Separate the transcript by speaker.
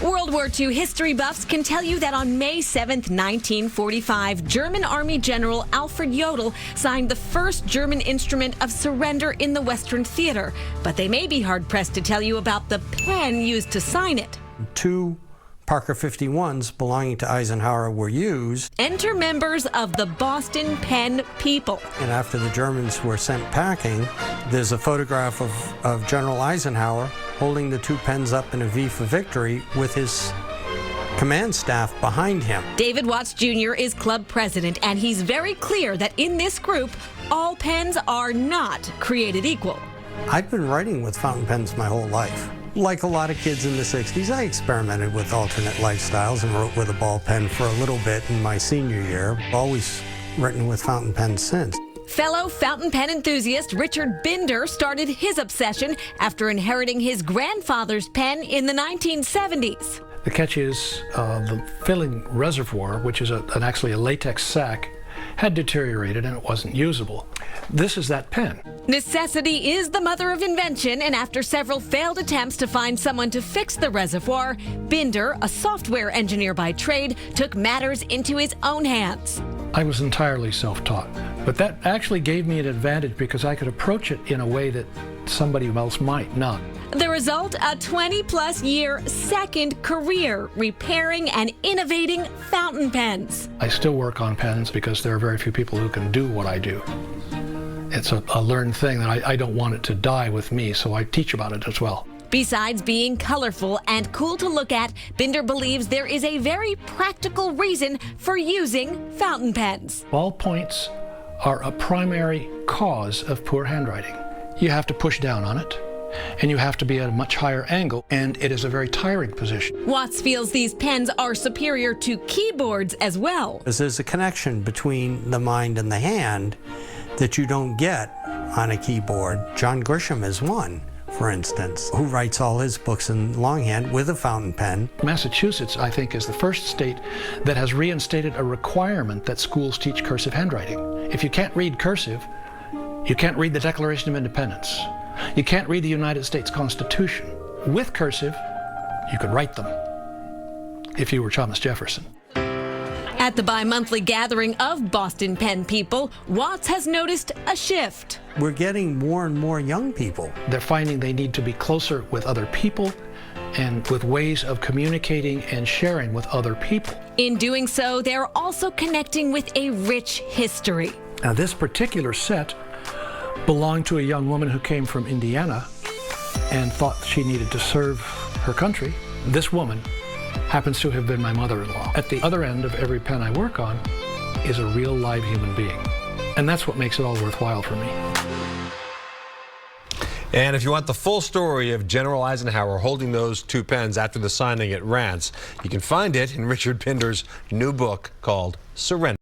Speaker 1: World War II history buffs can tell you that on May 7, 1945, German Army General Alfred Jodl signed the first German instrument of surrender in the Western Theater. But they may be hard-pressed to tell you about the pen used to sign it.
Speaker 2: Two Parker 51s belonging to Eisenhower were used.
Speaker 1: Enter members of the Boston Pen People.
Speaker 2: And after the Germans were sent packing, there's a photograph of General Eisenhower holding the two pens up in a V for victory with his command staff behind him.
Speaker 1: David Watts Jr. is club president, and he's very clear that in this group, all pens are not created equal.
Speaker 2: I've been writing with fountain pens my whole life. Like a lot of kids in the 60s, I experimented with alternate lifestyles and wrote with a ball pen for a little bit in my senior year. Always written with fountain pens since.
Speaker 1: Fellow fountain pen enthusiast Richard Binder started his obsession after inheriting his grandfather's pen in the 1970s.
Speaker 3: The catch is the filling reservoir, which is actually a latex sac, had deteriorated and it wasn't usable. This is that pen.
Speaker 1: Necessity is the mother of invention, and after several failed attempts to find someone to fix the reservoir, Binder, a software engineer by trade, took matters into his own hands.
Speaker 3: I was entirely self-taught, but that actually gave me an advantage because I could approach it in a way that somebody else might not.
Speaker 1: The result, a 20-plus year second career repairing and innovating fountain pens.
Speaker 3: I still work on pens because there are very few people who can do what I do. It's a learned thing that I don't want it to die with me, so I teach about it as well.
Speaker 1: Besides being colorful and cool to look at, Binder believes there is a very practical reason for using fountain pens.
Speaker 3: Ballpoints are a primary cause of poor handwriting. You have to push down on it, and you have to be at a much higher angle, and it is a very tiring position.
Speaker 1: Watts feels these pens are superior to keyboards as well.
Speaker 2: There's a connection between the mind and the hand that you don't get on a keyboard. John Grisham is one, for instance, who writes all his books in longhand with a fountain pen.
Speaker 3: Massachusetts, I think, is the first state that has reinstated a requirement that schools teach cursive handwriting. If you can't read cursive, you can't read the Declaration of Independence. You can't read the United States Constitution. With cursive, you could write them if you were Thomas Jefferson.
Speaker 1: At the bi-monthly gathering of Boston Pen People, Watts has noticed a shift.
Speaker 2: We're getting more and more young people.
Speaker 3: They're finding they need to be closer with other people and with ways of communicating and sharing with other people.
Speaker 1: In doing so, they're also connecting with a rich history.
Speaker 3: Now, this particular set belonged to a young woman who came from Indiana and thought she needed to serve her country. This woman happens to have been my mother-in-law. At the other end of every pen I work on is a real live human being. And that's what makes it all worthwhile for me.
Speaker 4: And if you want the full story of General Eisenhower holding those two pens after the signing at Rance, you can find it in Richard Binder's new book called Surrender.